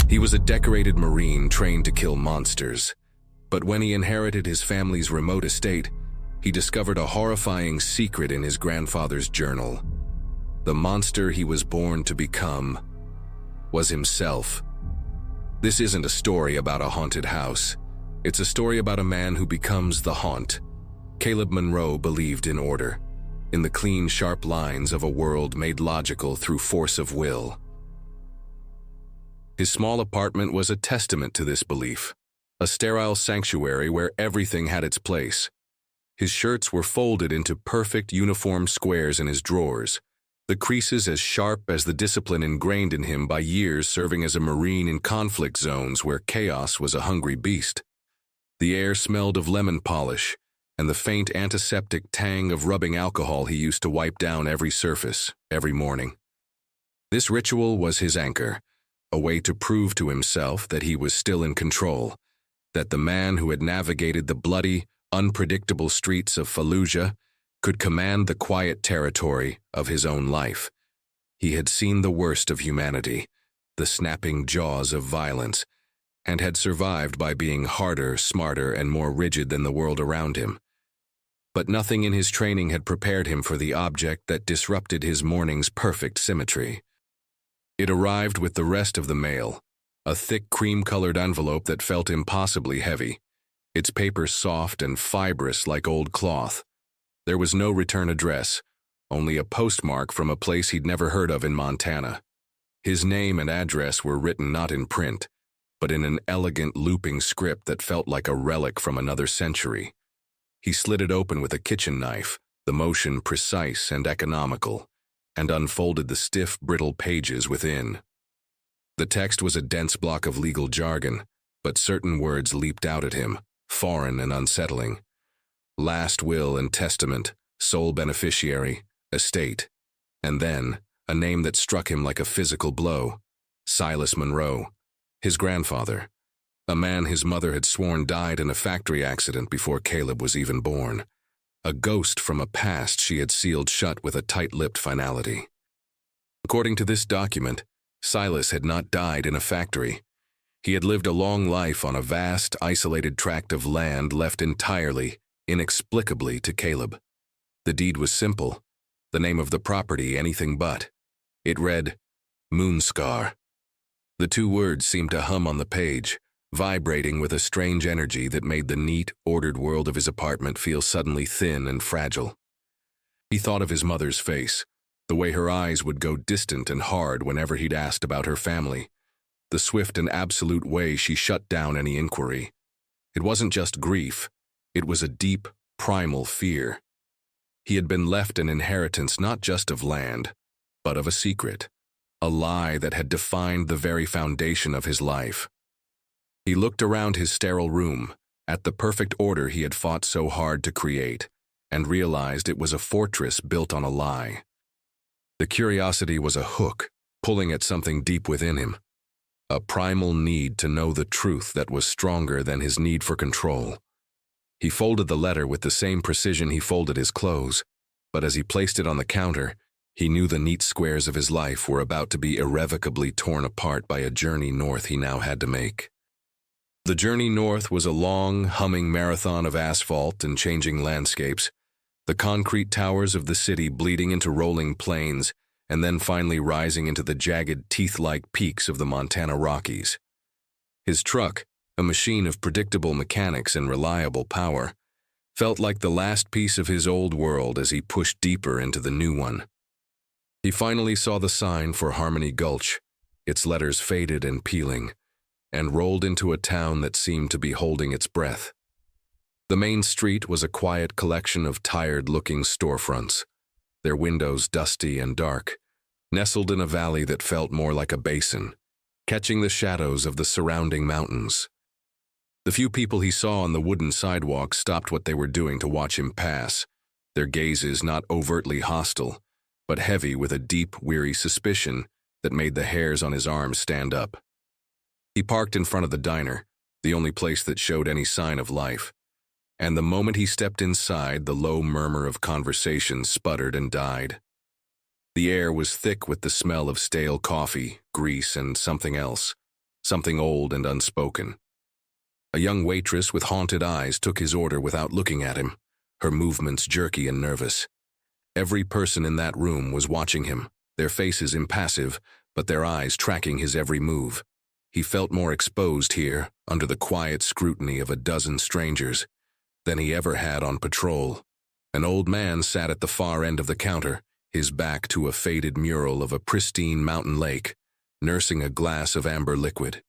He was a decorated Marine trained to kill monsters. But when he inherited his family's remote estate, he discovered a horrifying secret in his grandfather's journal. The monster he was born to become was himself. This isn't a story about a haunted house. It's a story about a man who becomes the haunt. Caleb Monroe believed in order, in the clean, sharp lines of a world made logical through force of will. His small apartment was a testament to this belief, a sterile sanctuary where everything had its place. His shirts were folded into perfect uniform squares in his drawers, the creases as sharp as the discipline ingrained in him by years serving as a Marine in conflict zones where chaos was a hungry beast. The air smelled of lemon polish and the faint antiseptic tang of rubbing alcohol he used to wipe down every surface, every morning. This ritual was his anchor, a way to prove to himself that he was still in control, that the man who had navigated the bloody, unpredictable streets of Fallujah could command the quiet territory of his own life. He had seen the worst of humanity, the snapping jaws of violence, and had survived by being harder, smarter, and more rigid than the world around him. But nothing in his training had prepared him for the object that disrupted his morning's perfect symmetry. It arrived with the rest of the mail, a thick cream-colored envelope that felt impossibly heavy, its paper soft and fibrous like old cloth. There was no return address, only a postmark from a place he'd never heard of in Montana. His name and address were written not in print, but in an elegant looping script that felt like a relic from another century. He slid it open with a kitchen knife, the motion precise and economical, and unfolded the stiff, brittle pages within. The text was a dense block of legal jargon, but certain words leaped out at him, foreign and unsettling. Last will and testament, sole beneficiary, estate. And then, a name that struck him like a physical blow. Silas Monroe, his grandfather. A man his mother had sworn died in a factory accident before Caleb was even born. A ghost from a past she had sealed shut with a tight-lipped finality. According to this document, Silas had not died in a factory. He had lived a long life on a vast, isolated tract of land left entirely, inexplicably to Caleb. The deed was simple, the name of the property anything but. It read, Moonscar. The two words seemed to hum on the page, vibrating with a strange energy that made the neat, ordered world of his apartment feel suddenly thin and fragile. He thought of his mother's face, the way her eyes would go distant and hard whenever he'd asked about her family, the swift and absolute way she shut down any inquiry. It wasn't just grief, it was a deep, primal fear. He had been left an inheritance not just of land, but of a secret, a lie that had defined the very foundation of his life. He looked around his sterile room, at the perfect order he had fought so hard to create, and realized it was a fortress built on a lie. The curiosity was a hook, pulling at something deep within him, a primal need to know the truth that was stronger than his need for control. He folded the letter with the same precision he folded his clothes, but as he placed it on the counter, he knew the neat squares of his life were about to be irrevocably torn apart by a journey north he now had to make. The journey north was a long, humming marathon of asphalt and changing landscapes, the concrete towers of the city bleeding into rolling plains and then finally rising into the jagged, teeth-like peaks of the Montana Rockies. His truck, a machine of predictable mechanics and reliable power, felt like the last piece of his old world as he pushed deeper into the new one. He finally saw the sign for Harmony Gulch, its letters faded and peeling, and rolled into a town that seemed to be holding its breath. The main street was a quiet collection of tired-looking storefronts, their windows dusty and dark, nestled in a valley that felt more like a basin, catching the shadows of the surrounding mountains. The few people he saw on the wooden sidewalk stopped what they were doing to watch him pass, their gazes not overtly hostile, but heavy with a deep, weary suspicion that made the hairs on his arms stand up. He parked in front of the diner, the only place that showed any sign of life, and the moment he stepped inside, the low murmur of conversation sputtered and died. The air was thick with the smell of stale coffee, grease, and something else something old and unspoken. A young waitress with haunted eyes took his order without looking at him, her movements jerky and nervous. Every person in that room was watching him, their faces impassive, but their eyes tracking his every move. He felt more exposed here, under the quiet scrutiny of a dozen strangers, than he ever had on patrol. An old man sat at the far end of the counter, his back to a faded mural of a pristine mountain lake, nursing a glass of amber liquid.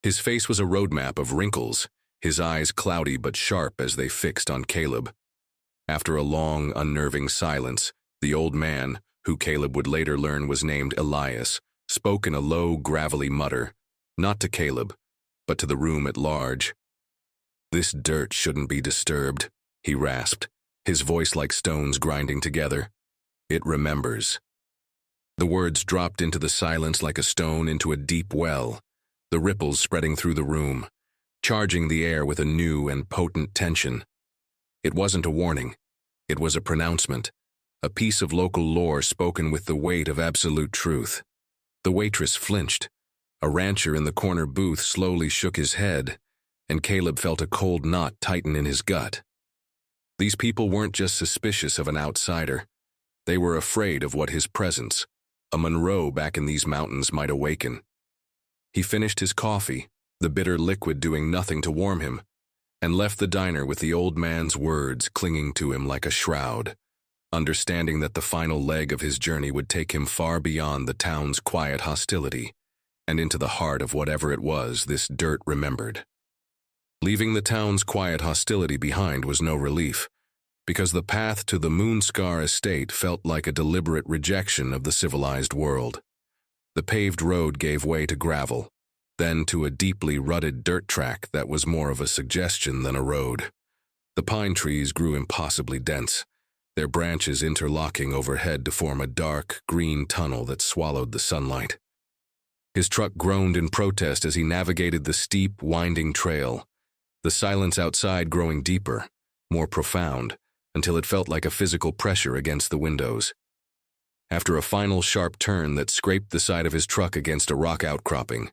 His face was a roadmap of wrinkles, his eyes cloudy but sharp as they fixed on Caleb. After a long, unnerving silence, the old man, who Caleb would later learn was named Elias, spoke in a low, gravelly mutter, not to Caleb, but to the room at large. "This dirt shouldn't be disturbed," he rasped, his voice like stones grinding together. "It remembers." The words dropped into the silence like a stone into a deep well, the ripples spreading through the room, charging the air with a new and potent tension. It wasn't a warning. It was a pronouncement, a piece of local lore spoken with the weight of absolute truth. The waitress flinched. A rancher in the corner booth slowly shook his head, and Caleb felt a cold knot tighten in his gut. These people weren't just suspicious of an outsider. They were afraid of what his presence, a Monroe back in these mountains, might awaken. He finished his coffee, the bitter liquid doing nothing to warm him, and left the diner with the old man's words clinging to him like a shroud, understanding that the final leg of his journey would take him far beyond the town's quiet hostility and into the heart of whatever it was this dirt remembered. Leaving the town's quiet hostility behind was no relief, because the path to the Moonscar estate felt like a deliberate rejection of the civilized world. The paved road gave way to gravel, then to a deeply rutted dirt track that was more of a suggestion than a road. The pine trees grew impossibly dense, their branches interlocking overhead to form a dark, green tunnel that swallowed the sunlight. His truck groaned in protest as he navigated the steep, winding trail, the silence outside growing deeper, more profound, until it felt like a physical pressure against the windows. After a final sharp turn that scraped the side of his truck against a rock outcropping,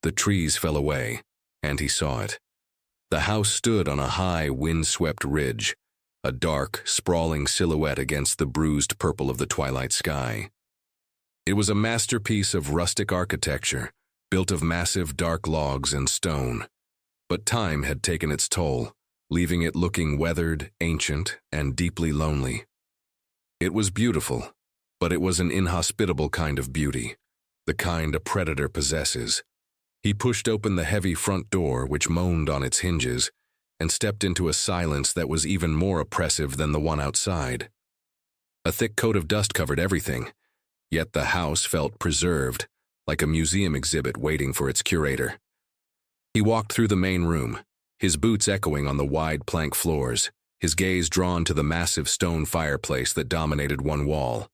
the trees fell away, and he saw it. The house stood on a high, wind-swept ridge, a dark, sprawling silhouette against the bruised purple of the twilight sky. It was a masterpiece of rustic architecture, built of massive dark logs and stone. But time had taken its toll, leaving it looking weathered, ancient, and deeply lonely. It was beautiful, but it was an inhospitable kind of beauty, the kind a predator possesses. He pushed open the heavy front door, which moaned on its hinges, and stepped into a silence that was even more oppressive than the one outside. A thick coat of dust covered everything, yet the house felt preserved, like a museum exhibit waiting for its curator. He walked through the main room, his boots echoing on the wide plank floors, his gaze drawn to the massive stone fireplace that dominated one wall.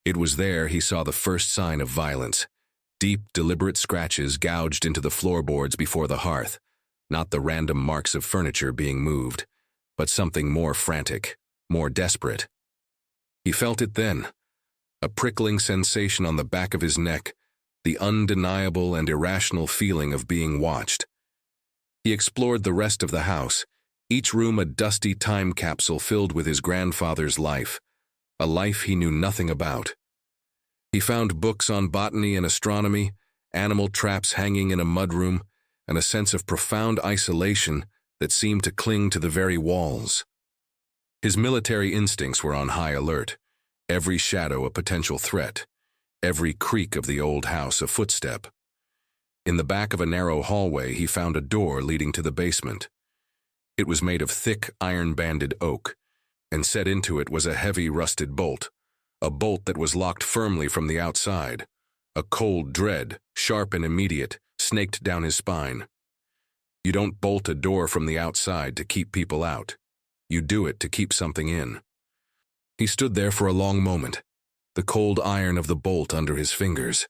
It was there he saw the first sign of violence, deep, deliberate scratches gouged into the floorboards before the hearth, not the random marks of furniture being moved, but something more frantic, more desperate. He felt it then, a prickling sensation on the back of his neck, the undeniable and irrational feeling of being watched. He explored the rest of the house, each room a dusty time capsule filled with his grandfather's life, a life he knew nothing about. He found books on botany and astronomy, animal traps hanging in a mudroom, and a sense of profound isolation that seemed to cling to the very walls. His military instincts were on high alert, every shadow a potential threat, every creak of the old house a footstep. In the back of a narrow hallway, he found a door leading to the basement. It was made of thick, iron-banded oak, and set into it was a heavy, rusted bolt, a bolt that was locked firmly from the outside. A cold dread, sharp and immediate, snaked down his spine. You don't bolt a door from the outside to keep people out. You do it to keep something in. He stood there for a long moment, the cold iron of the bolt under his fingers,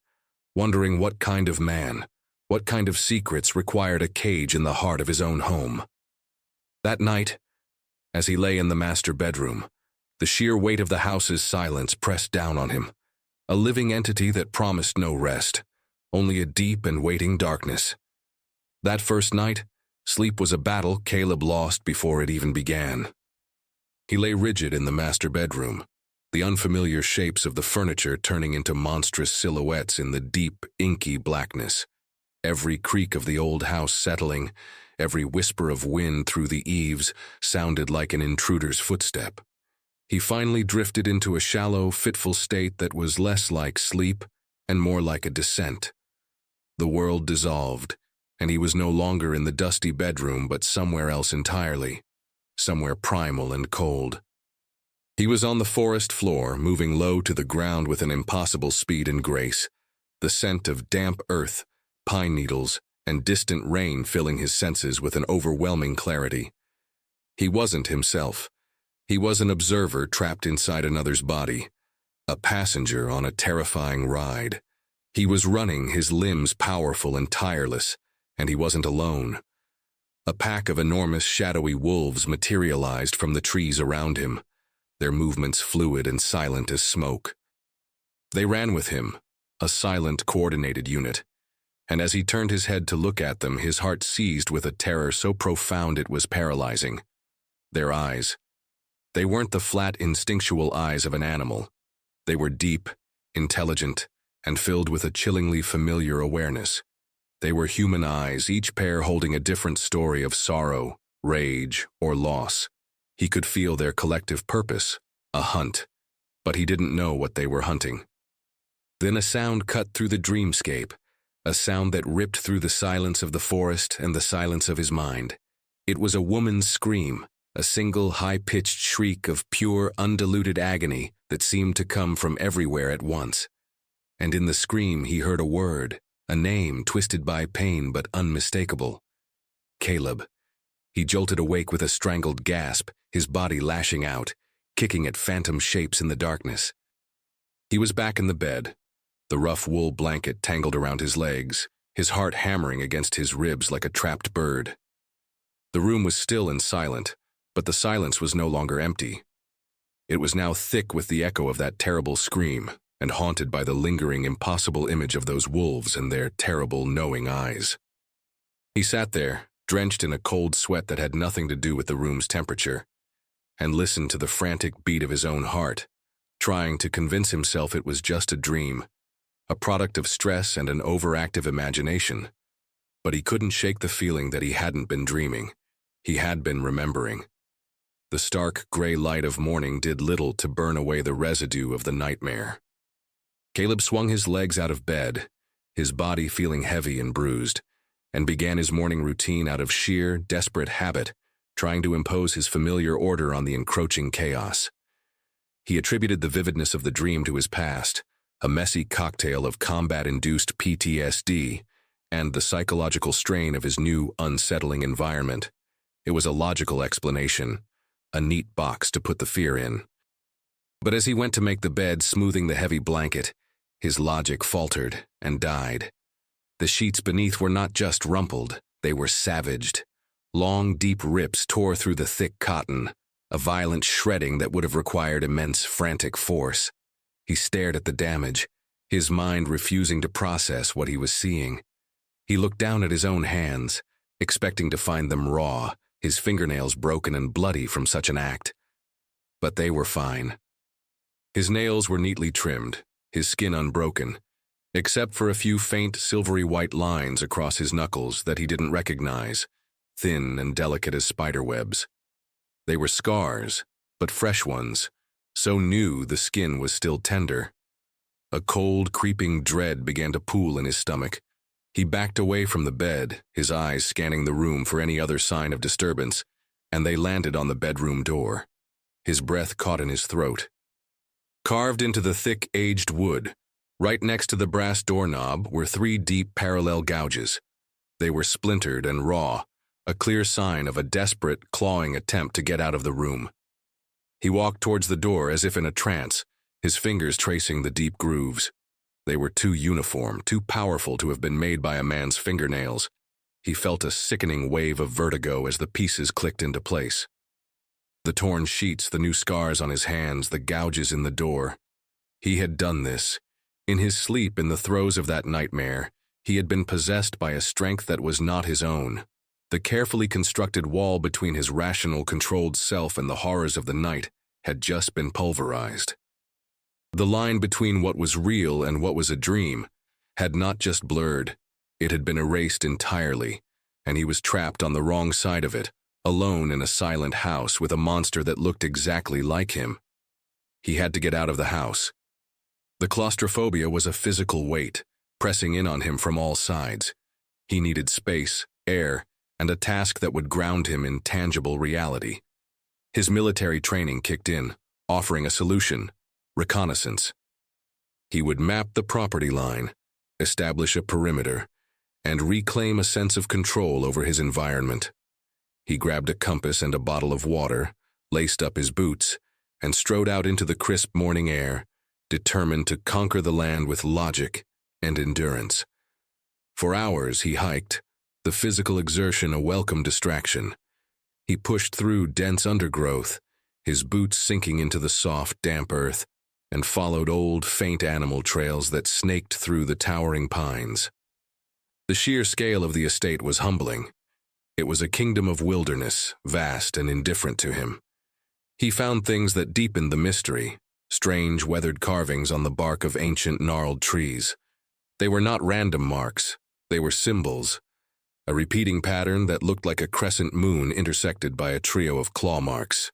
wondering what kind of man, what kind of secrets required a cage in the heart of his own home. That night, as he lay in the master bedroom, the sheer weight of the house's silence pressed down on him, a living entity that promised no rest, only a deep and waiting darkness. That first night, sleep was a battle Caleb lost before it even began. He lay rigid in the master bedroom, the unfamiliar shapes of the furniture turning into monstrous silhouettes in the deep, inky blackness. Every creak of the old house settling, every whisper of wind through the eaves sounded like an intruder's footstep. He finally drifted into a shallow, fitful state that was less like sleep and more like a descent. The world dissolved, and he was no longer in the dusty bedroom but somewhere else entirely, somewhere primal and cold. He was on the forest floor, moving low to the ground with an impossible speed and grace, the scent of damp earth, pine needles, and distant rain filling his senses with an overwhelming clarity. He wasn't himself. He was an observer trapped inside another's body, a passenger on a terrifying ride. He was running, his limbs powerful and tireless, and he wasn't alone. A pack of enormous shadowy wolves materialized from the trees around him, their movements fluid and silent as smoke. They ran with him, a silent, coordinated unit, and as he turned his head to look at them, his heart seized with a terror so profound it was paralyzing. Their eyes. They weren't the flat, instinctual eyes of an animal. They were deep, intelligent, and filled with a chillingly familiar awareness. They were human eyes, each pair holding a different story of sorrow, rage, or loss. He could feel their collective purpose, a hunt, but he didn't know what they were hunting. Then a sound cut through the dreamscape, a sound that ripped through the silence of the forest and the silence of his mind. It was a woman's scream, a single high-pitched shriek of pure, undiluted agony that seemed to come from everywhere at once. And in the scream he heard a word, a name twisted by pain but unmistakable. Caleb. He jolted awake with a strangled gasp, his body lashing out, kicking at phantom shapes in the darkness. He was back in the bed, the rough wool blanket tangled around his legs, his heart hammering against his ribs like a trapped bird. The room was still and silent, but the silence was no longer empty. It was now thick with the echo of that terrible scream, and haunted by the lingering, impossible image of those wolves and their terrible, knowing eyes. He sat there, drenched in a cold sweat that had nothing to do with the room's temperature, and listened to the frantic beat of his own heart, trying to convince himself it was just a dream, a product of stress and an overactive imagination. But he couldn't shake the feeling that he hadn't been dreaming. He had been remembering. The stark gray light of morning did little to burn away the residue of the nightmare. Caleb swung his legs out of bed, his body feeling heavy and bruised, and began his morning routine out of sheer, desperate habit, trying to impose his familiar order on the encroaching chaos. He attributed the vividness of the dream to his past, a messy cocktail of combat-induced PTSD, and the psychological strain of his new, unsettling environment. It was a logical explanation, a neat box to put the fear in. But as he went to make the bed, smoothing the heavy blanket, his logic faltered and died. The sheets beneath were not just rumpled, they were savaged. Long, deep rips tore through the thick cotton, a violent shredding that would have required immense, frantic force. He stared at the damage, his mind refusing to process what he was seeing. He looked down at his own hands, expecting to find them raw, his fingernails broken and bloody from such an act. But they were fine. His nails were neatly trimmed, his skin unbroken, except for a few faint silvery white lines across his knuckles that he didn't recognize, thin and delicate as spider webs. They were scars, but fresh ones, so new the skin was still tender. A cold, creeping dread began to pool in his stomach. He backed away from the bed, his eyes scanning the room for any other sign of disturbance, and they landed on the bedroom door. His breath caught in his throat. Carved into the thick, aged wood, right next to the brass doorknob, were 3 deep parallel gouges. They were splintered and raw, a clear sign of a desperate, clawing attempt to get out of the room. He walked towards the door as if in a trance, his fingers tracing the deep grooves. They were too uniform, too powerful to have been made by a man's fingernails. He felt a sickening wave of vertigo as the pieces clicked into place. The torn sheets, the new scars on his hands, the gouges in the door. He had done this. In his sleep, in the throes of that nightmare, He had been possessed by a strength that was not his own. The carefully constructed wall between his rational, controlled self and the horrors of the night had just been pulverized. The line between what was real and what was a dream had not just blurred, it had been erased entirely, and he was trapped on the wrong side of it, alone in a silent house with a monster that looked exactly like him. He had to get out of the house. The claustrophobia was a physical weight, pressing in on him from all sides. He needed space, air, and a task that would ground him in tangible reality. His military training kicked in, offering a solution: reconnaissance. He would map the property line, establish a perimeter, and reclaim a sense of control over his environment. He grabbed a compass and a bottle of water, laced up his boots, and strode out into the crisp morning air, determined to conquer the land with logic and endurance. For hours he hiked, the physical exertion a welcome distraction. He pushed through dense undergrowth, his boots sinking into the soft, damp earth, and followed old, faint animal trails that snaked through the towering pines. The sheer scale of the estate was humbling. It was a kingdom of wilderness, vast and indifferent to him. He found things that deepened the mystery, strange weathered carvings on the bark of ancient gnarled trees. They were not random marks, they were symbols, a repeating pattern that looked like a crescent moon intersected by a trio of claw marks.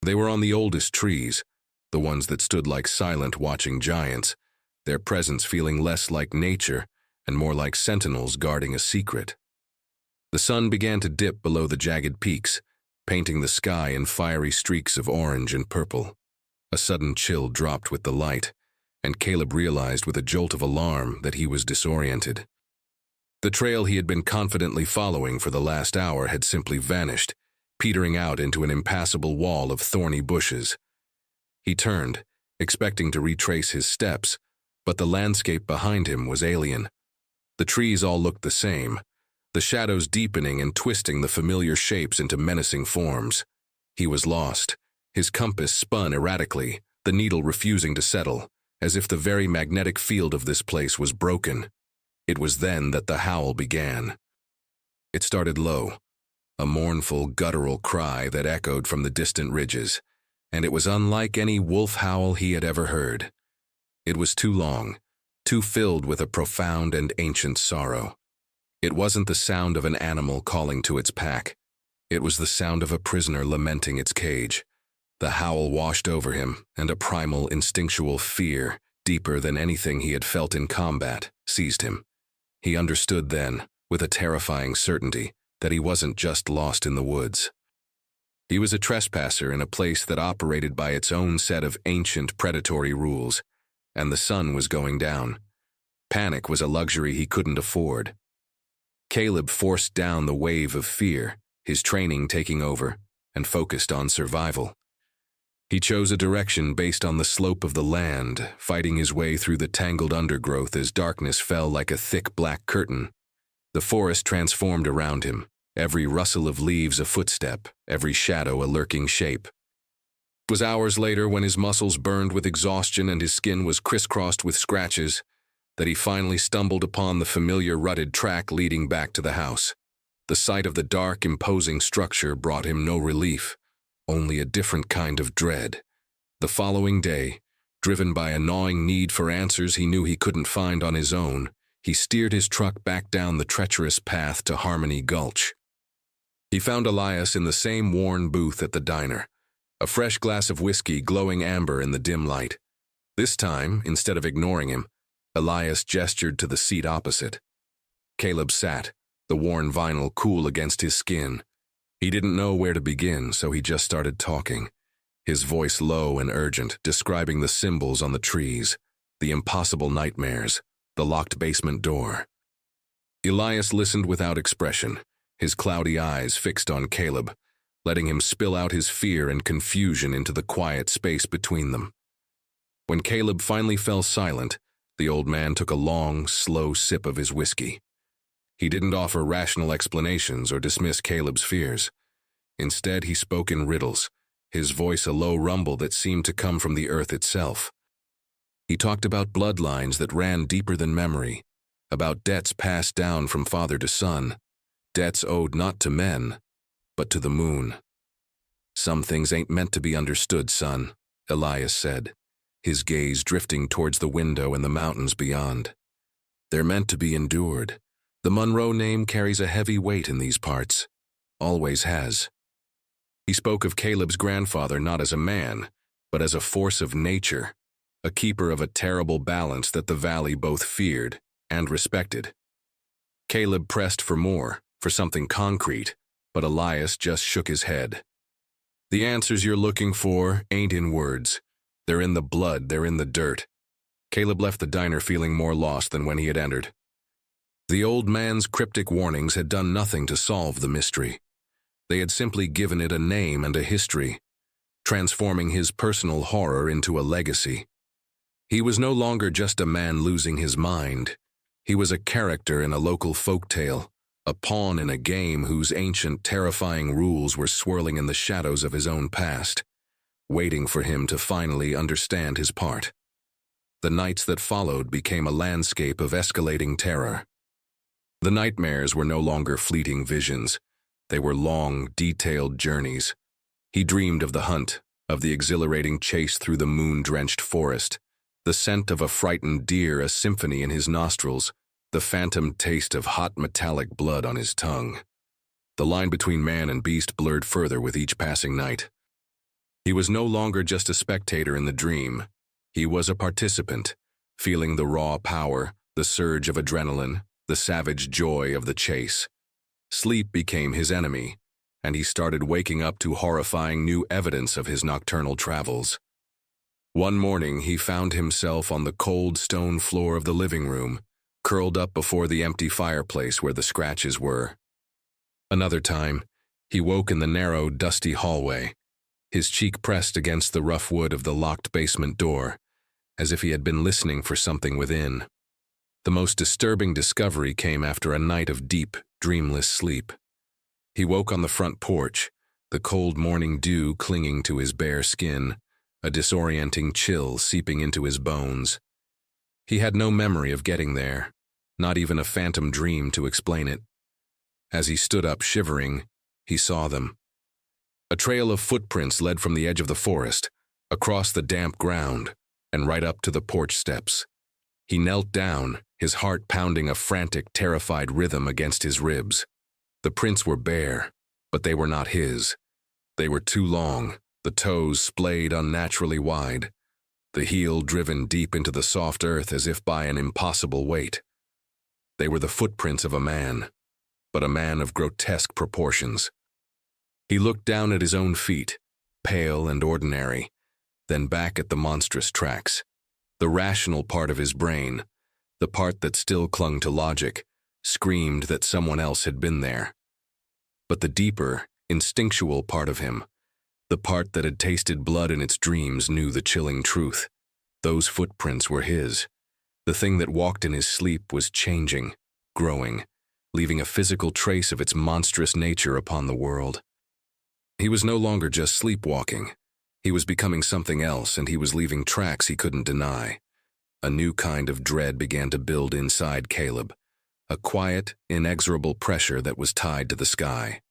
They were on the oldest trees, the ones that stood like silent watching giants, their presence feeling less like nature and more like sentinels guarding a secret. The sun began to dip below the jagged peaks, painting the sky in fiery streaks of orange and purple. A sudden chill dropped with the light, and Caleb realized with a jolt of alarm that he was disoriented. The trail he had been confidently following for the last hour had simply vanished, petering out into an impassable wall of thorny bushes. He turned, expecting to retrace his steps, but the landscape behind him was alien. The trees all looked the same, the shadows deepening and twisting the familiar shapes into menacing forms. He was lost. His compass spun erratically, the needle refusing to settle, as if the very magnetic field of this place was broken. It was then that the howl began. It started low, a mournful, guttural cry that echoed from the distant ridges, and it was unlike any wolf howl he had ever heard. It was too long, too filled with a profound and ancient sorrow. It wasn't the sound of an animal calling to its pack. It was the sound of a prisoner lamenting its cage. The howl washed over him, and a primal, instinctual fear, deeper than anything he had felt in combat, seized him. He understood then, with a terrifying certainty, that he wasn't just lost in the woods. He was a trespasser in a place that operated by its own set of ancient predatory rules, and the sun was going down. Panic was a luxury he couldn't afford. Caleb forced down the wave of fear, his training taking over, and focused on survival. He chose a direction based on the slope of the land, fighting his way through the tangled undergrowth as darkness fell like a thick black curtain. The forest transformed around him, every rustle of leaves a footstep, every shadow a lurking shape. It was hours later, when his muscles burned with exhaustion and his skin was crisscrossed with scratches, that he finally stumbled upon the familiar rutted track leading back to the house. The sight of the dark, imposing structure brought him no relief, only a different kind of dread. The following day, driven by a gnawing need for answers he knew he couldn't find on his own, he steered his truck back down the treacherous path to Harmony Gulch. He found Elias in the same worn booth at the diner, a fresh glass of whiskey glowing amber in the dim light. This time, instead of ignoring him, Elias gestured to the seat opposite. Caleb sat, the worn vinyl cool against his skin. He didn't know where to begin, so he just started talking, his voice low and urgent, describing the symbols on the trees, the impossible nightmares, the locked basement door. Elias listened without expression, his cloudy eyes fixed on Caleb, letting him spill out his fear and confusion into the quiet space between them. When Caleb finally fell silent, the old man took a long, slow sip of his whiskey. He didn't offer rational explanations or dismiss Caleb's fears. Instead, he spoke in riddles, his voice a low rumble that seemed to come from the earth itself. He talked about bloodlines that ran deeper than memory, about debts passed down from father to son, debts owed not to men, but to the moon. "Some things ain't meant to be understood, son," Elias said, his gaze drifting towards the window and the mountains beyond. "They're meant to be endured. The Monroe name carries a heavy weight in these parts. Always has." He spoke of Caleb's grandfather not as a man, but as a force of nature, a keeper of a terrible balance that the valley both feared and respected. Caleb pressed for more, for something concrete, but Elias just shook his head. "The answers you're looking for ain't in words. They're in the blood, they're in the dirt." Caleb left the diner feeling more lost than when he had entered. The old man's cryptic warnings had done nothing to solve the mystery. They had simply given it a name and a history, transforming his personal horror into a legacy. He was no longer just a man losing his mind. He was a character in a local folktale, a pawn in a game whose ancient, terrifying rules were swirling in the shadows of his own past, waiting for him to finally understand his part. The nights that followed became a landscape of escalating terror. The nightmares were no longer fleeting visions. They were long, detailed journeys. He dreamed of the hunt, of the exhilarating chase through the moon-drenched forest, the scent of a frightened deer a symphony in his nostrils, the phantom taste of hot metallic blood on his tongue. The line between man and beast blurred further with each passing night. He was no longer just a spectator in the dream. He was a participant, feeling the raw power, the surge of adrenaline, the savage joy of the chase. Sleep became his enemy, and he started waking up to horrifying new evidence of his nocturnal travels. One morning, he found himself on the cold stone floor of the living room, curled up before the empty fireplace where the scratches were. Another time, he woke in the narrow, dusty hallway, his cheek pressed against the rough wood of the locked basement door, as if he had been listening for something within. The most disturbing discovery came after a night of deep, dreamless sleep. He woke on the front porch, the cold morning dew clinging to his bare skin, a disorienting chill seeping into his bones. He had no memory of getting there, not even a phantom dream to explain it. As he stood up shivering, he saw them. A trail of footprints led from the edge of the forest, across the damp ground, and right up to the porch steps. He knelt down, his heart pounding a frantic, terrified rhythm against his ribs. The prints were bare, but they were not his. They were too long, the toes splayed unnaturally wide, the heel driven deep into the soft earth as if by an impossible weight. They were the footprints of a man, but a man of grotesque proportions. He looked down at his own feet, pale and ordinary, then back at the monstrous tracks. The rational part of his brain, the part that still clung to logic, screamed that someone else had been there. But the deeper, instinctual part of him, the part that had tasted blood in its dreams, knew the chilling truth. Those footprints were his. The thing that walked in his sleep was changing, growing, leaving a physical trace of its monstrous nature upon the world. He was no longer just sleepwalking. He was becoming something else, and he was leaving tracks he couldn't deny. A new kind of dread began to build inside Caleb, a quiet, inexorable pressure that was tied to the sky.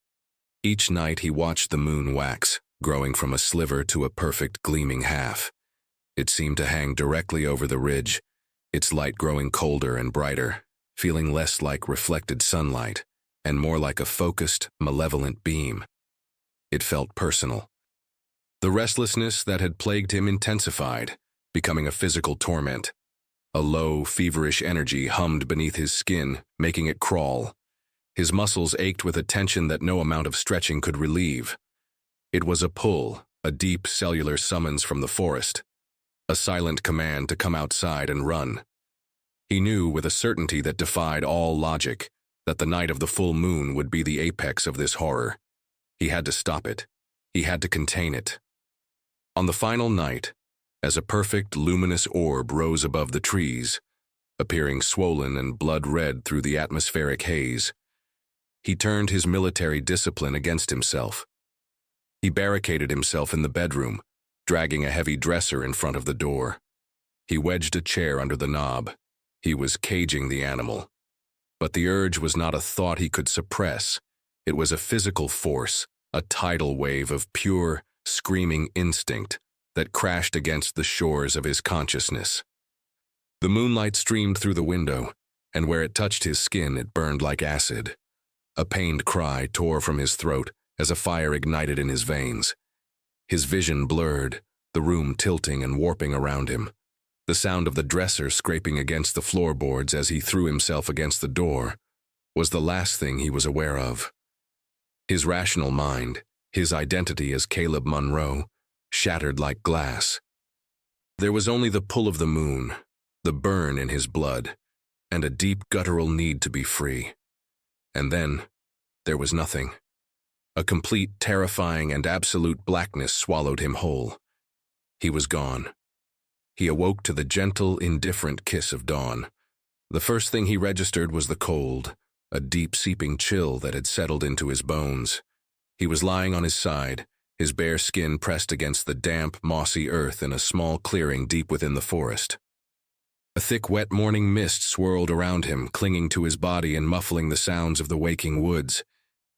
Each night he watched the moon wax, growing from a sliver to a perfect gleaming half. It seemed to hang directly over the ridge, its light growing colder and brighter, feeling less like reflected sunlight and more like a focused, malevolent beam. It felt personal. The restlessness that had plagued him intensified, becoming a physical torment. A low, feverish energy hummed beneath his skin, making it crawl. His muscles ached with a tension that no amount of stretching could relieve. It was a pull, a deep cellular summons from the forest, a silent command to come outside and run. He knew with a certainty that defied all logic that the night of the full moon would be the apex of this horror. He had to stop it. He had to contain it. On the final night, as a perfect luminous orb rose above the trees, appearing swollen and blood-red through the atmospheric haze, he turned his military discipline against himself. He barricaded himself in the bedroom, dragging a heavy dresser in front of the door. He wedged a chair under the knob. He was caging the animal, But the urge was not a thought he could suppress. It was a physical force, a tidal wave of pure, screaming instinct that crashed against the shores of his consciousness. The moonlight streamed through the window, and where it touched his skin, it burned like acid. A pained cry tore from his throat as a fire ignited in his veins. His vision blurred, the room tilting and warping around him. The sound of the dresser scraping against the floorboards as he threw himself against the door was the last thing he was aware of. His rational mind, his identity as Caleb Monroe, shattered like glass. There was only the pull of the moon, the burn in his blood, and a deep guttural need to be free. And then, there was nothing. A complete, terrifying, and absolute blackness swallowed him whole. He was gone. He awoke to the gentle, indifferent kiss of dawn. The first thing he registered was the cold, a deep seeping chill that had settled into his bones. He was lying on his side, his bare skin pressed against the damp, mossy earth in a small clearing deep within the forest. A thick, wet morning mist swirled around him, clinging to his body and muffling the sounds of the waking woods.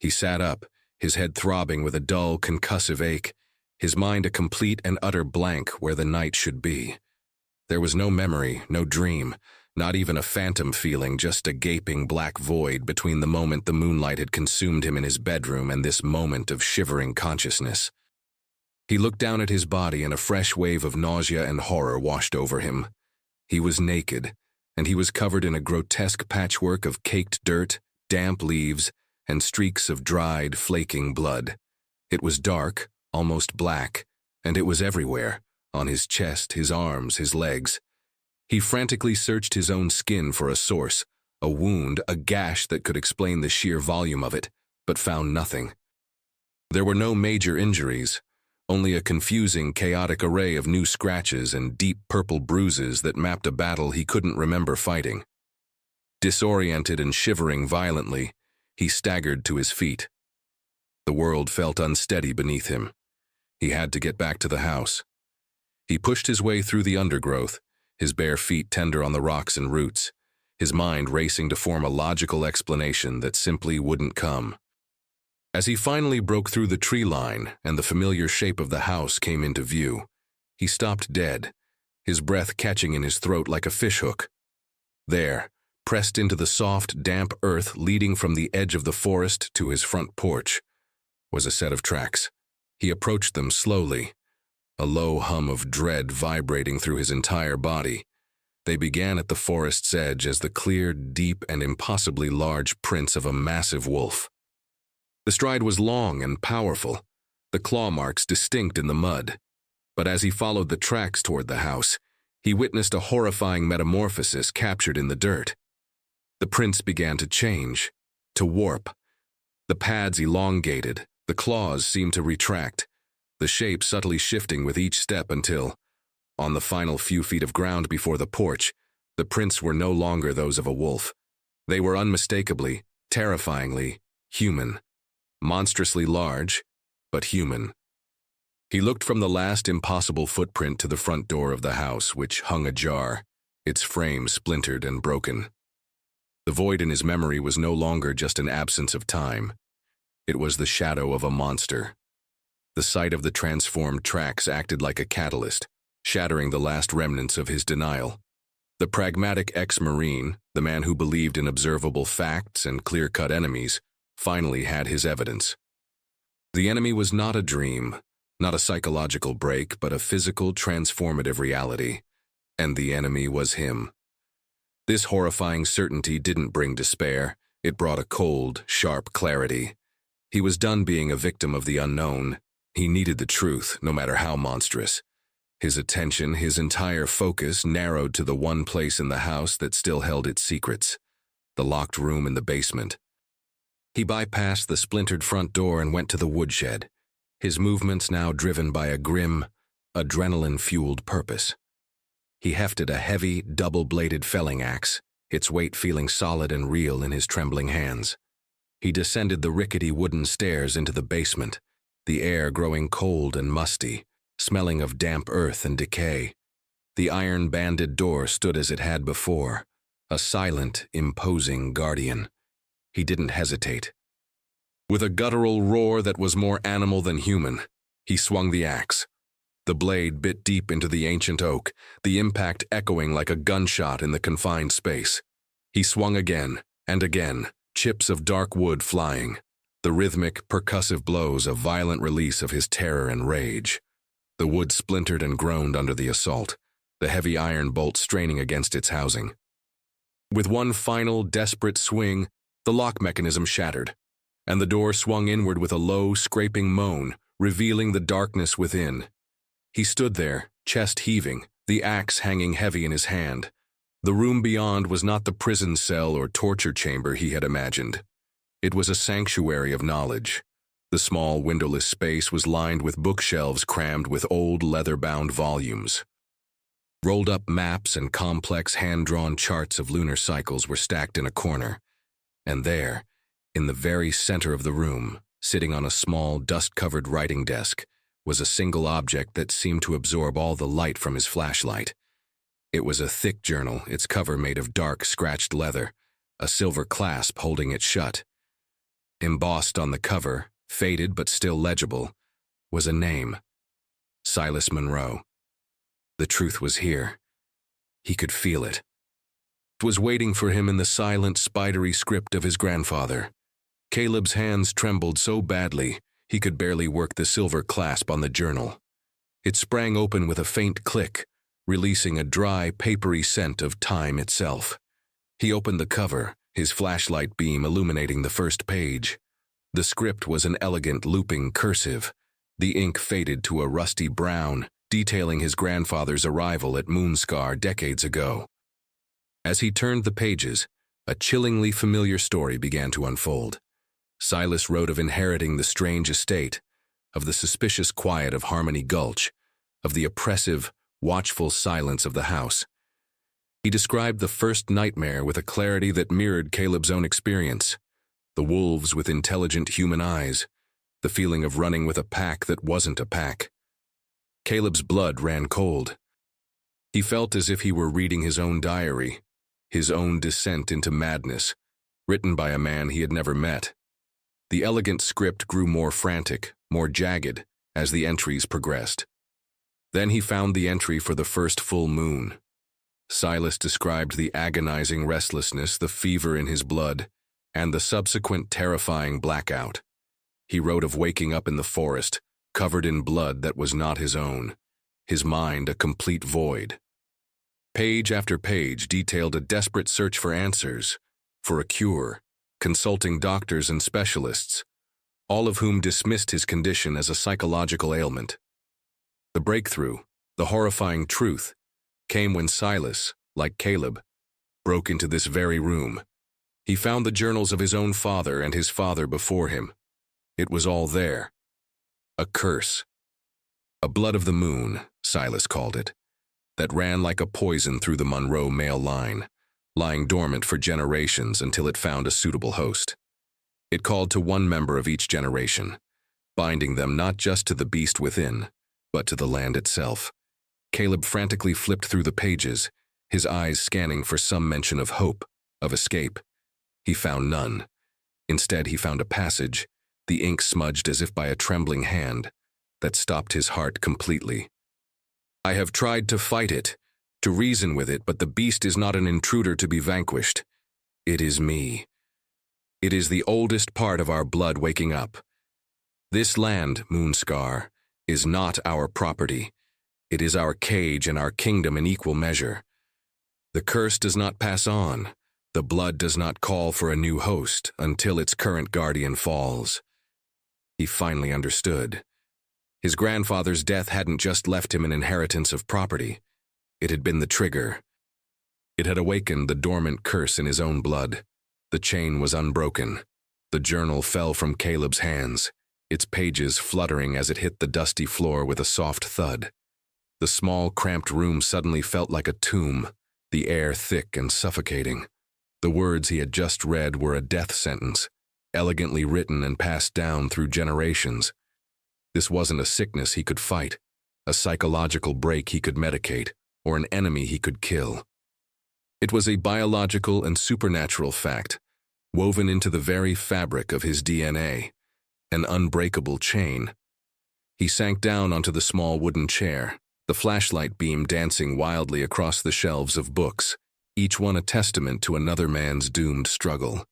He sat up, his head throbbing with a dull, concussive ache, his mind a complete and utter blank where the night should be. There was no memory, no dream, not even a phantom feeling, just a gaping black void between the moment the moonlight had consumed him in his bedroom and this moment of shivering consciousness. He looked down at his body and a fresh wave of nausea and horror washed over him. He was naked, and he was covered in a grotesque patchwork of caked dirt, damp leaves, and streaks of dried, flaking blood. It was dark, almost black, and it was everywhere, on his chest, his arms, his legs. He frantically searched his own skin for a source, a wound, a gash that could explain the sheer volume of it, but found nothing. There were no major injuries, only a confusing, chaotic array of new scratches and deep purple bruises that mapped a battle he couldn't remember fighting. Disoriented and shivering violently, he staggered to his feet. The world felt unsteady beneath him. He had to get back to the house. He pushed his way through the undergrowth, his bare feet tender on the rocks and roots, his mind racing to form a logical explanation that simply wouldn't come. As he finally broke through the tree line and the familiar shape of the house came into view, he stopped dead, his breath catching in his throat like a fishhook. There, pressed into the soft, damp earth leading from the edge of the forest to his front porch, was a set of tracks. He approached them slowly, a low hum of dread vibrating through his entire body. They began at the forest's edge as the clear, deep, and impossibly large prints of a massive wolf. The stride was long and powerful, the claw marks distinct in the mud. But as he followed the tracks toward the house, he witnessed a horrifying metamorphosis captured in the dirt. The prints began to change, to warp. The pads elongated, the claws seemed to retract, the shape subtly shifting with each step until, on the final few feet of ground before the porch, the prints were no longer those of a wolf. They were unmistakably, terrifyingly, human. Monstrously large, but human. He looked from the last impossible footprint to the front door of the house, which hung ajar, its frame splintered and broken. The void in his memory was no longer just an absence of time. It was the shadow of a monster. The sight of the transformed tracks acted like a catalyst, shattering the last remnants of his denial. The pragmatic ex-Marine, the man who believed in observable facts and clear-cut enemies, finally had his evidence. The enemy was not a dream, not a psychological break, but a physical, transformative reality. And the enemy was him. This horrifying certainty didn't bring despair. It brought a cold, sharp clarity. He was done being a victim of the unknown. He needed the truth, no matter how monstrous. His attention, his entire focus, narrowed to the one place in the house that still held its secrets, the locked room in the basement. He bypassed the splintered front door and went to the woodshed, his movements now driven by a grim, adrenaline-fueled purpose. He hefted a heavy, double-bladed felling axe, its weight feeling solid and real in his trembling hands. He descended the rickety wooden stairs into the basement, the air growing cold and musty, smelling of damp earth and decay. The iron-banded door stood as it had before, a silent, imposing guardian. He didn't hesitate. With a guttural roar that was more animal than human, he swung the axe. The blade bit deep into the ancient oak, the impact echoing like a gunshot in the confined space. He swung again and again, chips of dark wood flying, the rhythmic, percussive blows a violent release of his terror and rage. The wood splintered and groaned under the assault, the heavy iron bolt straining against its housing. With one final, desperate swing, the lock mechanism shattered, and the door swung inward with a low, scraping moan, revealing the darkness within. He stood there, chest heaving, the axe hanging heavy in his hand. The room beyond was not the prison cell or torture chamber he had imagined. It was a sanctuary of knowledge. The small, windowless space was lined with bookshelves crammed with old, leather-bound volumes. Rolled-up maps and complex hand-drawn charts of lunar cycles were stacked in a corner. And there, in the very center of the room, sitting on a small, dust-covered writing desk, was a single object that seemed to absorb all the light from his flashlight. It was a thick journal, its cover made of dark, scratched leather, a silver clasp holding it shut. Embossed on the cover, faded but still legible, was a name: Silas Monroe. The truth was here. He could feel it. It was waiting for him in the silent, spidery script of his grandfather. Caleb's hands trembled so badly, he could barely work the silver clasp on the journal. It sprang open with a faint click, releasing a dry, papery scent of time itself. He opened the cover, his flashlight beam illuminating the first page. The script was an elegant, looping cursive. The ink faded to a rusty brown, detailing his grandfather's arrival at Moonscar decades ago. As he turned the pages, a chillingly familiar story began to unfold. Silas wrote of inheriting the strange estate, of the suspicious quiet of Harmony Gulch, of the oppressive, watchful silence of the house. He described the first nightmare with a clarity that mirrored Caleb's own experience. The wolves with intelligent human eyes, the feeling of running with a pack that wasn't a pack. Caleb's blood ran cold. He felt as if he were reading his own diary, his own descent into madness, written by a man he had never met. The elegant script grew more frantic, more jagged, as the entries progressed. Then he found the entry for the first full moon. Silas described the agonizing restlessness, the fever in his blood, and the subsequent terrifying blackout. He wrote of waking up in the forest, covered in blood that was not his own, his mind a complete void. Page after page detailed a desperate search for answers, for a cure, consulting doctors and specialists, all of whom dismissed his condition as a psychological ailment. The breakthrough, the horrifying truth, came when Silas, like Caleb, broke into this very room. He found the journals of his own father and his father before him. It was all there. A curse. A blood of the moon, Silas called it, that ran like a poison through the Monroe male line, lying dormant for generations until it found a suitable host. It called to one member of each generation, binding them not just to the beast within, but to the land itself. Caleb frantically flipped through the pages, his eyes scanning for some mention of hope, of escape. He found none. Instead, he found a passage, the ink smudged as if by a trembling hand, that stopped his heart completely. I have tried to fight it, to reason with it, but the beast is not an intruder to be vanquished. It is me. It is the oldest part of our blood waking up. This land, Moonscar, is not our property. It is our cage and our kingdom in equal measure. The curse does not pass on. The blood does not call for a new host until its current guardian falls. He finally understood. His grandfather's death hadn't just left him an inheritance of property. It had been the trigger. It had awakened the dormant curse in his own blood. The chain was unbroken. The journal fell from Caleb's hands, its pages fluttering as it hit the dusty floor with a soft thud. The small, cramped room suddenly felt like a tomb, the air thick and suffocating. The words he had just read were a death sentence, elegantly written and passed down through generations. This wasn't a sickness he could fight, a psychological break he could medicate, or an enemy he could kill. It was a biological and supernatural fact, woven into the very fabric of his DNA, an unbreakable chain. He sank down onto the small wooden chair, the flashlight beam dancing wildly across the shelves of books, each one a testament to another man's doomed struggle.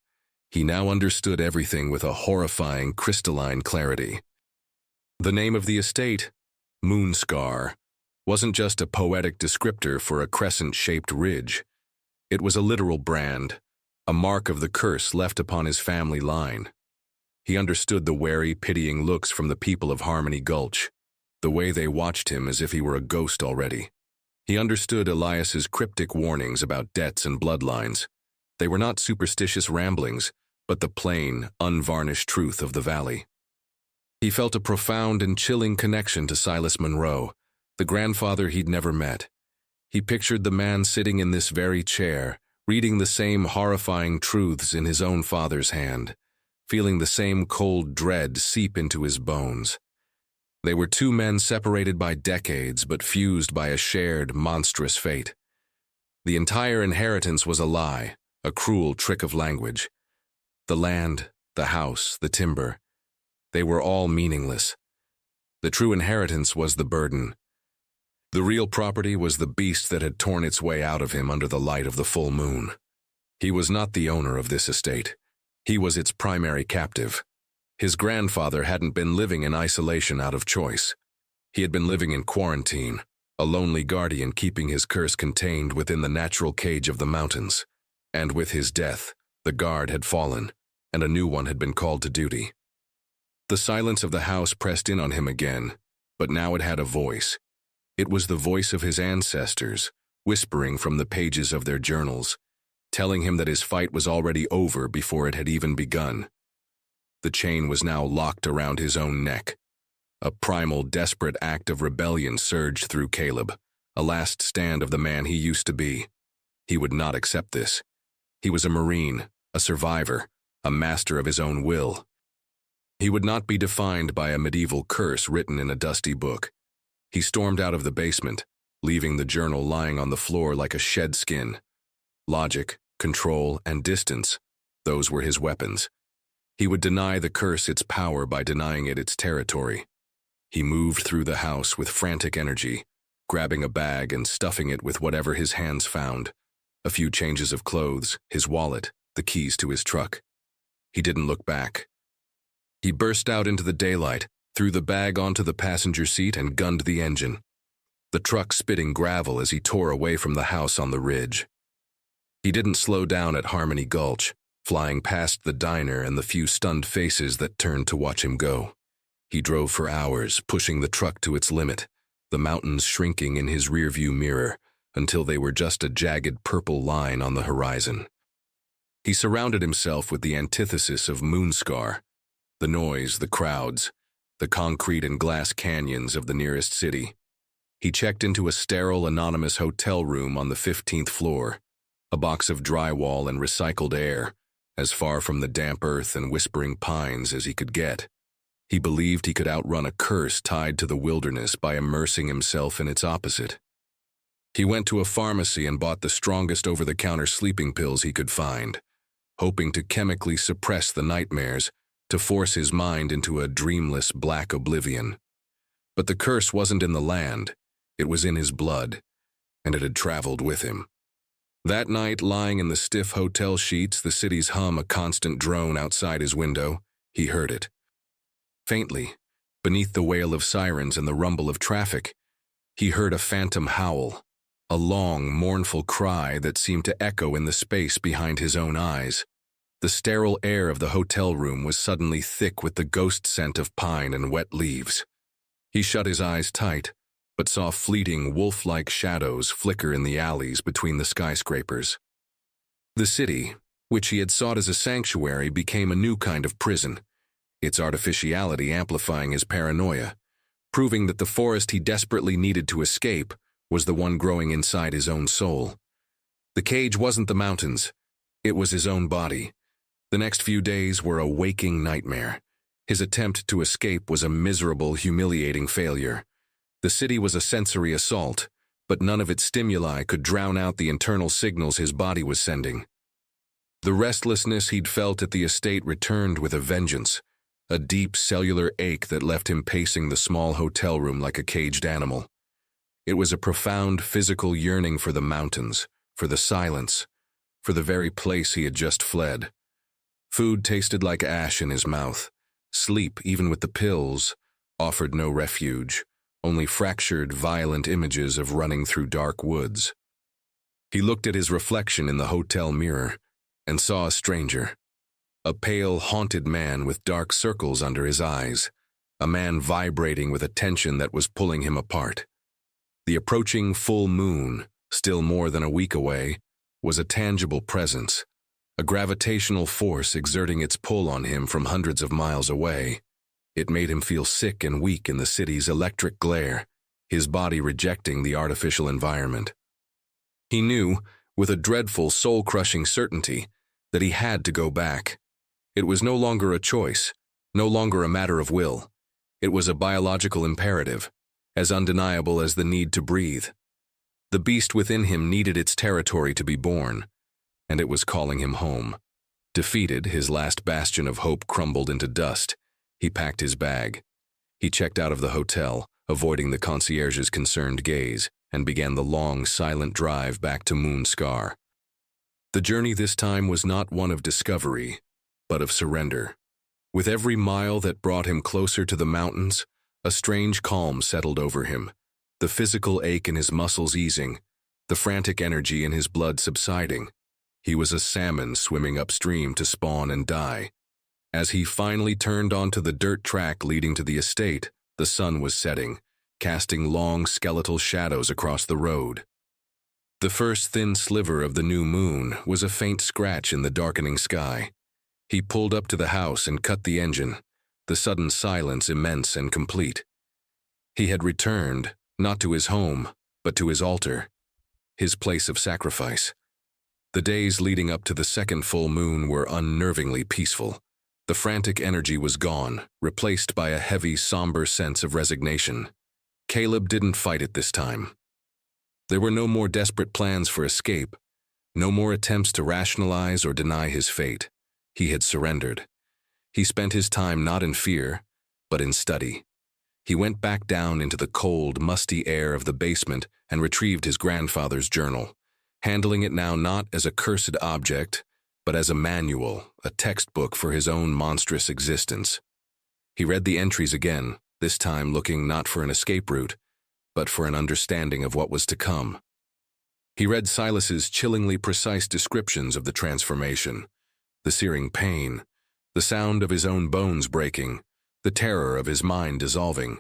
He now understood everything with a horrifying, crystalline clarity. The name of the estate, Moonscar, wasn't just a poetic descriptor for a crescent-shaped ridge. It was a literal brand, a mark of the curse left upon his family line. He understood the wary, pitying looks from the people of Harmony Gulch, the way they watched him as if he were a ghost already. He understood Elias's cryptic warnings about debts and bloodlines. They were not superstitious ramblings, but the plain, unvarnished truth of the valley. He felt a profound and chilling connection to Silas Monroe, the grandfather he'd never met. He pictured the man sitting in this very chair, reading the same horrifying truths in his own father's hand, feeling the same cold dread seep into his bones. They were two men separated by decades but fused by a shared, monstrous fate. The entire inheritance was a lie, a cruel trick of language. The land, the house, the timber, they were all meaningless. The true inheritance was the burden. The real property was the beast that had torn its way out of him under the light of the full moon. He was not the owner of this estate. He was its primary captive. His grandfather hadn't been living in isolation out of choice. He had been living in quarantine, a lonely guardian keeping his curse contained within the natural cage of the mountains. And with his death, the guard had fallen, and a new one had been called to duty. The silence of the house pressed in on him again, but now it had a voice. It was the voice of his ancestors, whispering from the pages of their journals, telling him that his fight was already over before it had even begun. The chain was now locked around his own neck. A primal, desperate act of rebellion surged through Caleb, a last stand of the man he used to be. He would not accept this. He was a Marine, a survivor, a master of his own will. He would not be defined by a medieval curse written in a dusty book. He stormed out of the basement, leaving the journal lying on the floor like a shed skin. Logic, control, and distance, those were his weapons. He would deny the curse its power by denying it its territory. He moved through the house with frantic energy, grabbing a bag and stuffing it with whatever his hands found. A few changes of clothes, his wallet, the keys to his truck. He didn't look back. He burst out into the daylight, threw the bag onto the passenger seat and gunned the engine, the truck spitting gravel as he tore away from the house on the ridge. He didn't slow down at Harmony Gulch, flying past the diner and the few stunned faces that turned to watch him go. He drove for hours, pushing the truck to its limit, the mountains shrinking in his rearview mirror until they were just a jagged purple line on the horizon. He surrounded himself with the antithesis of Moonscar, the noise, the crowds, the concrete and glass canyons of the nearest city. He checked into a sterile, anonymous hotel room on the 15th floor, a box of drywall and recycled air, as far from the damp earth and whispering pines as he could get. He believed he could outrun a curse tied to the wilderness by immersing himself in its opposite. He went to a pharmacy and bought the strongest over-the-counter sleeping pills he could find, hoping to chemically suppress the nightmares, to force his mind into a dreamless black oblivion. But the curse wasn't in the land, it was in his blood, and it had traveled with him. That night, lying in the stiff hotel sheets, the city's hum a constant drone outside his window, he heard it. Faintly, beneath the wail of sirens and the rumble of traffic, he heard a phantom howl, a long, mournful cry that seemed to echo in the space behind his own eyes. The sterile air of the hotel room was suddenly thick with the ghost scent of pine and wet leaves. He shut his eyes tight, but saw fleeting, wolf-like shadows flicker in the alleys between the skyscrapers. The city, which he had sought as a sanctuary, became a new kind of prison, its artificiality amplifying his paranoia, proving that the forest he desperately needed to escape was the one growing inside his own soul. The cage wasn't the mountains, it was his own body. The next few days were a waking nightmare. His attempt to escape was a miserable, humiliating failure. The city was a sensory assault, but none of its stimuli could drown out the internal signals his body was sending. The restlessness he'd felt at the estate returned with a vengeance, a deep cellular ache that left him pacing the small hotel room like a caged animal. It was a profound physical yearning for the mountains, for the silence, for the very place he had just fled. Food tasted like ash in his mouth. Sleep, even with the pills, offered no refuge, only fractured, violent images of running through dark woods. He looked at his reflection in the hotel mirror and saw a stranger, a pale, haunted man with dark circles under his eyes, a man vibrating with a tension that was pulling him apart. The approaching full moon, still more than a week away, was a tangible presence, a gravitational force exerting its pull on him from hundreds of miles away. It made him feel sick and weak in the city's electric glare, his body rejecting the artificial environment. He knew, with a dreadful, soul-crushing certainty, that he had to go back. It was no longer a choice, no longer a matter of will. It was a biological imperative, as undeniable as the need to breathe. The beast within him needed its territory to be born, and it was calling him home. Defeated, his last bastion of hope crumbled into dust. He packed his bag. He checked out of the hotel, avoiding the concierge's concerned gaze, and began the long, silent drive back to Moonscar. The journey this time was not one of discovery, but of surrender. With every mile that brought him closer to the mountains, a strange calm settled over him, the physical ache in his muscles easing, the frantic energy in his blood subsiding. He was a salmon swimming upstream to spawn and die. As he finally turned onto the dirt track leading to the estate, the sun was setting, casting long skeletal shadows across the road. The first thin sliver of the new moon was a faint scratch in the darkening sky. He pulled up to the house and cut the engine, the sudden silence immense and complete. He had returned, not to his home, but to his altar, his place of sacrifice. The days leading up to the second full moon were unnervingly peaceful. The frantic energy was gone, replaced by a heavy, somber sense of resignation. Caleb didn't fight it this time. There were no more desperate plans for escape, no more attempts to rationalize or deny his fate. He had surrendered. He spent his time not in fear, but in study. He went back down into the cold, musty air of the basement and retrieved his grandfather's journal, handling it now not as a cursed object, but as a manual, a textbook for his own monstrous existence. He read the entries again, this time looking not for an escape route, but for an understanding of what was to come. He read Silas's chillingly precise descriptions of the transformation, the searing pain, the sound of his own bones breaking, the terror of his mind dissolving.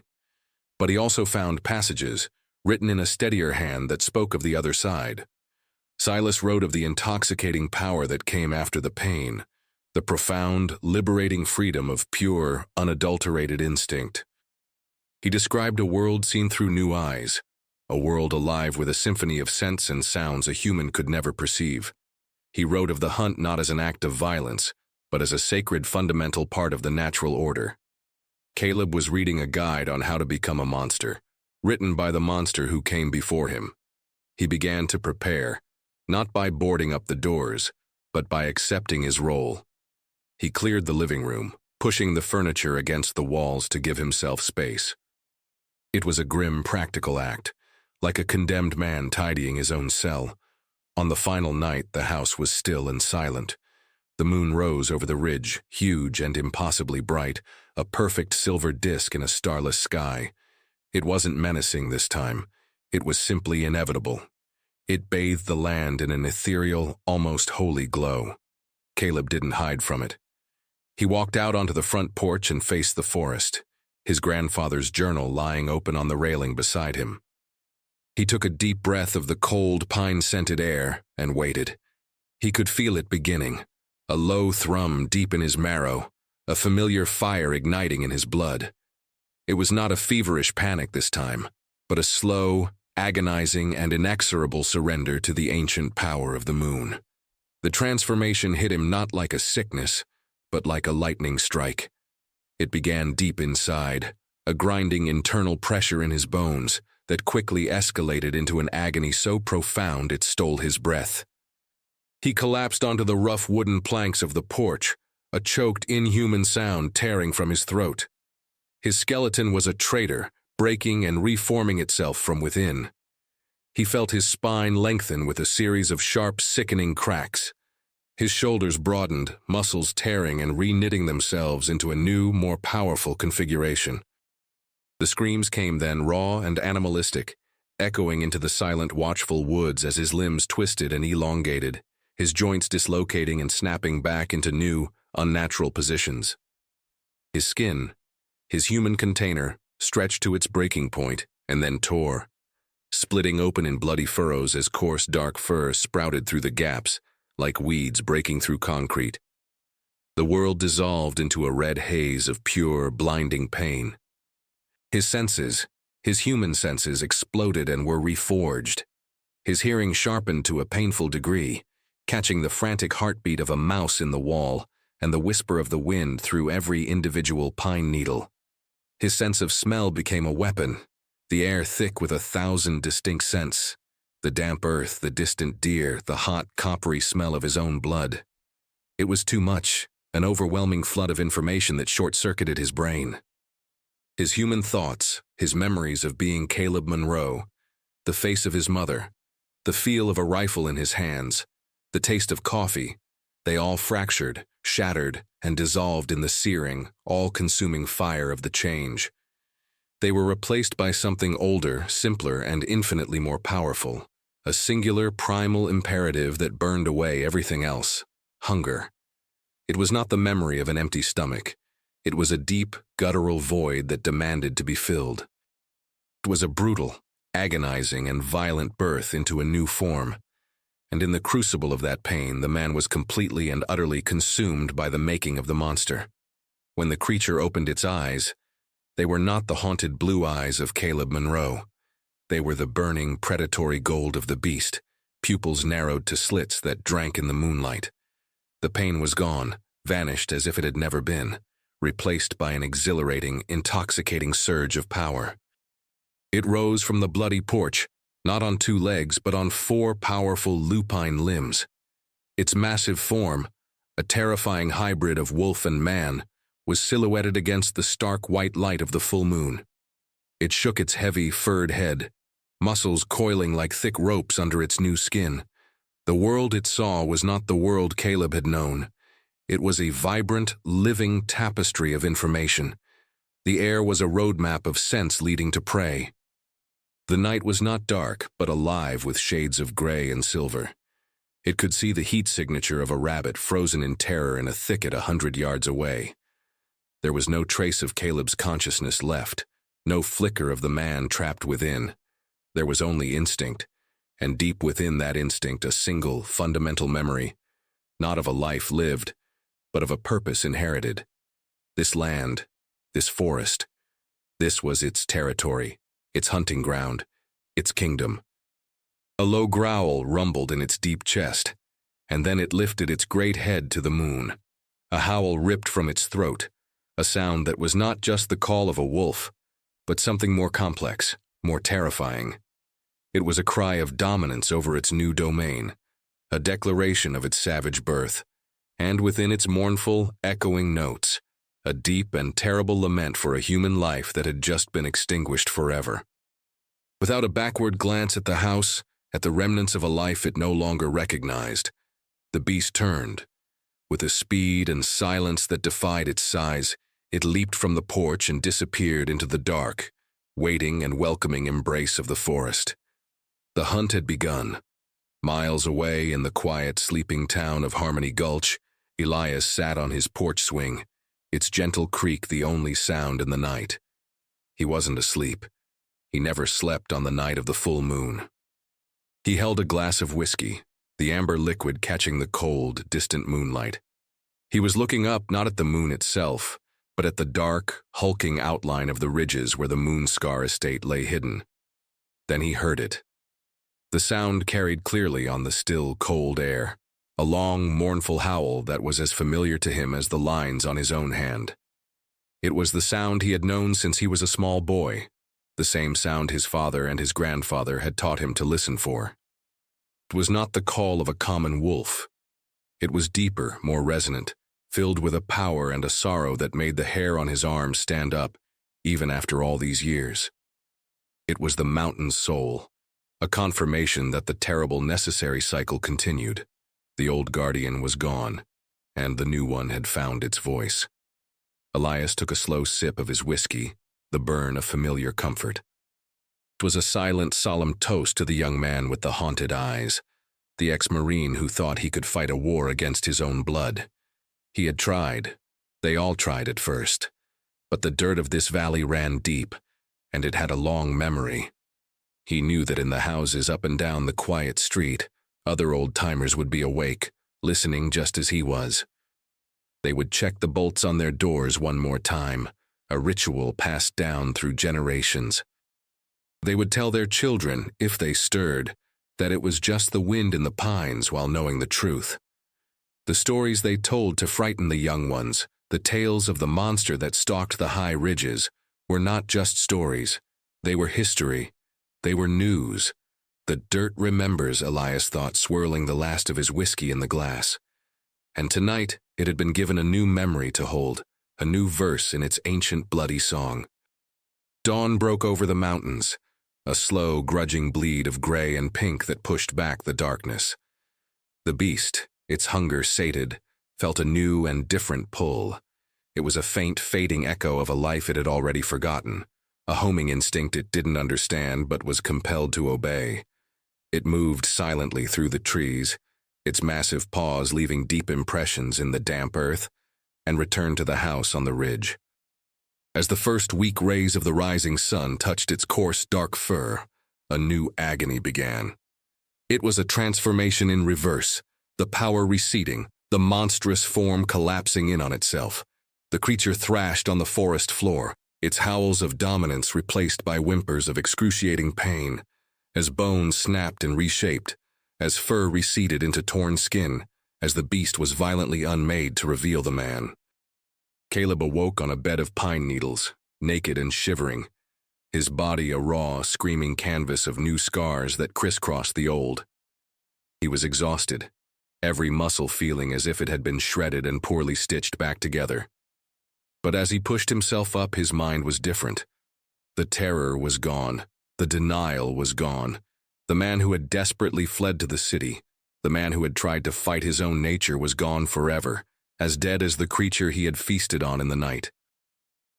But he also found passages, written in a steadier hand, that spoke of the other side. Silas wrote of the intoxicating power that came after the pain, the profound, liberating freedom of pure, unadulterated instinct. He described a world seen through new eyes, a world alive with a symphony of scents and sounds a human could never perceive. He wrote of the hunt not as an act of violence, but as a sacred fundamental part of the natural order. Caleb was reading a guide on how to become a monster, written by the monster who came before him. He began to prepare, not by boarding up the doors, but by accepting his role. He cleared the living room, pushing the furniture against the walls to give himself space. It was a grim, practical act, like a condemned man tidying his own cell. On the final night, the house was still and silent. The moon rose over the ridge, huge and impossibly bright, a perfect silver disk in a starless sky. It wasn't menacing this time. It was simply inevitable. It bathed the land in an ethereal, almost holy glow. Caleb didn't hide from it. He walked out onto the front porch and faced the forest, his grandfather's journal lying open on the railing beside him. He took a deep breath of the cold, pine-scented air and waited. He could feel it beginning, a low thrum deep in his marrow, a familiar fire igniting in his blood. It was not a feverish panic this time, but a slow, agonizing, and inexorable surrender to the ancient power of the moon. The transformation hit him not like a sickness, but like a lightning strike. It began deep inside, a grinding internal pressure in his bones, that quickly escalated into an agony so profound it stole his breath. He collapsed onto the rough wooden planks of the porch, a choked, inhuman sound tearing from his throat. His skeleton was a traitor, breaking and reforming itself from within. He felt his spine lengthen with a series of sharp, sickening cracks. His shoulders broadened, muscles tearing and reknitting themselves into a new, more powerful configuration. The screams came then, raw and animalistic, echoing into the silent, watchful woods as his limbs twisted and elongated, his joints dislocating and snapping back into new, unnatural positions. His skin, his human container, stretched to its breaking point and then tore, splitting open in bloody furrows as coarse, dark fur sprouted through the gaps, like weeds breaking through concrete. The world dissolved into a red haze of pure, blinding pain. His senses, his human senses, exploded and were reforged. His hearing sharpened to a painful degree, catching the frantic heartbeat of a mouse in the wall and the whisper of the wind through every individual pine needle. His sense of smell became a weapon, the air thick with 1,000 distinct scents, the damp earth, the distant deer, the hot, coppery smell of his own blood. It was too much, an overwhelming flood of information that short-circuited his brain. His human thoughts, his memories of being Caleb Monroe, the face of his mother, the feel of a rifle in his hands, the taste of coffee, they all fractured, shattered, and dissolved in the searing, all-consuming fire of the change. They were replaced by something older, simpler, and infinitely more powerful, a singular, primal imperative that burned away everything else: hunger. It was not the memory of an empty stomach. It was a deep, guttural void that demanded to be filled. It was a brutal, agonizing, and violent birth into a new form. And in the crucible of that pain, the man was completely and utterly consumed by the making of the monster. When the creature opened its eyes, they were not the haunted blue eyes of Caleb Monroe. They were the burning, predatory gold of the beast, pupils narrowed to slits that drank in the moonlight. The pain was gone, vanished as if it had never been, replaced by an exhilarating, intoxicating surge of power. It rose from the bloody porch, not on 2 legs, but on 4 powerful lupine limbs. Its massive form, a terrifying hybrid of wolf and man, was silhouetted against the stark white light of the full moon. It shook its heavy, furred head, muscles coiling like thick ropes under its new skin. The world it saw was not the world Caleb had known. It was a vibrant, living tapestry of information. The air was a roadmap of sense leading to prey. The night was not dark, but alive with shades of gray and silver. It could see the heat signature of a rabbit frozen in terror in a thicket 100 yards away. There was no trace of Caleb's consciousness left, no flicker of the man trapped within. There was only instinct, and deep within that instinct a single, fundamental memory, not of a life lived, but of a purpose inherited. This land, this forest, this was its territory, its hunting ground, its kingdom. A low growl rumbled in its deep chest, and then it lifted its great head to the moon. A howl ripped from its throat, a sound that was not just the call of a wolf, but something more complex, more terrifying. It was a cry of dominance over its new domain, a declaration of its savage birth, and within its mournful, echoing notes, a deep and terrible lament for a human life that had just been extinguished forever. Without a backward glance at the house, at the remnants of a life it no longer recognized, the beast turned. With a speed and silence that defied its size, it leaped from the porch and disappeared into the dark, waiting and welcoming embrace of the forest. The hunt had begun. Miles away in the quiet, sleeping town of Harmony Gulch, Elias sat on his porch swing, its gentle creak the only sound in the night. He wasn't asleep. He never slept on the night of the full moon. He held a glass of whiskey, the amber liquid catching the cold, distant moonlight. He was looking up not at the moon itself, but at the dark, hulking outline of the ridges where the Moonscar estate lay hidden. Then he heard it. The sound carried clearly on the still, cold air, a long, mournful howl that was as familiar to him as the lines on his own hand. It was the sound he had known since he was a small boy, the same sound his father and his grandfather had taught him to listen for. It was not the call of a common wolf. It was deeper, more resonant, filled with a power and a sorrow that made the hair on his arms stand up, even after all these years. It was the mountain's soul, a confirmation that the terrible necessary cycle continued. The old guardian was gone, and the new one had found its voice. Elias took a slow sip of his whiskey, the burn of familiar comfort. It was a silent, solemn toast to the young man with the haunted eyes, the ex-Marine who thought he could fight a war against his own blood. He had tried. They all tried at first. But the dirt of this valley ran deep, and it had a long memory. He knew that in the houses up and down the quiet street, other old-timers would be awake, listening just as he was. They would check the bolts on their doors one more time, a ritual passed down through generations. They would tell their children, if they stirred, that it was just the wind in the pines while knowing the truth. The stories they told to frighten the young ones, the tales of the monster that stalked the high ridges, were not just stories. They were history. They were news. The dirt remembers, Elias thought, swirling the last of his whiskey in the glass. And tonight, it had been given a new memory to hold, a new verse in its ancient bloody song. Dawn broke over the mountains, a slow, grudging bleed of gray and pink that pushed back the darkness. The beast, its hunger sated, felt a new and different pull. It was a faint, fading echo of a life it had already forgotten, a homing instinct it didn't understand but was compelled to obey. It moved silently through the trees, its massive paws leaving deep impressions in the damp earth, and returned to the house on the ridge. As the first weak rays of the rising sun touched its coarse, dark fur, a new agony began. It was a transformation in reverse, the power receding, the monstrous form collapsing in on itself. The creature thrashed on the forest floor, its howls of dominance replaced by whimpers of excruciating pain, as bones snapped and reshaped, as fur receded into torn skin, as the beast was violently unmade to reveal the man. Caleb awoke on a bed of pine needles, naked and shivering, his body a raw, screaming canvas of new scars that crisscrossed the old. He was exhausted, every muscle feeling as if it had been shredded and poorly stitched back together. But as he pushed himself up, his mind was different. The terror was gone. The denial was gone. The man who had desperately fled to the city, the man who had tried to fight his own nature, was gone forever, as dead as the creature he had feasted on in the night.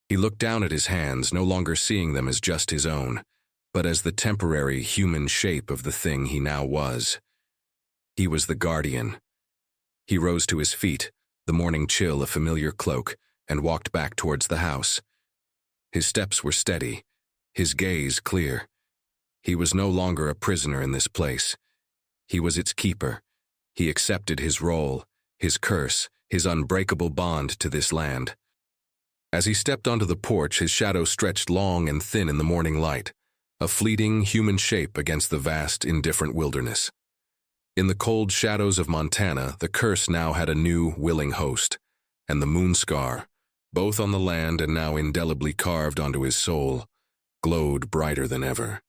He looked down at his hands, no longer seeing them as just his own, but as the temporary human shape of the thing he now was. He was the guardian. He rose to his feet, the morning chill a familiar cloak, and walked back towards the house. His steps were steady, his gaze clear. He was no longer a prisoner in this place. He was its keeper. He accepted his role, his curse, his unbreakable bond to this land. As he stepped onto the porch, his shadow stretched long and thin in the morning light, a fleeting human shape against the vast, indifferent wilderness. In the cold shadows of Montana, the curse now had a new, willing host, and the Moonscar, both on the land and now indelibly carved onto his soul, glowed brighter than ever.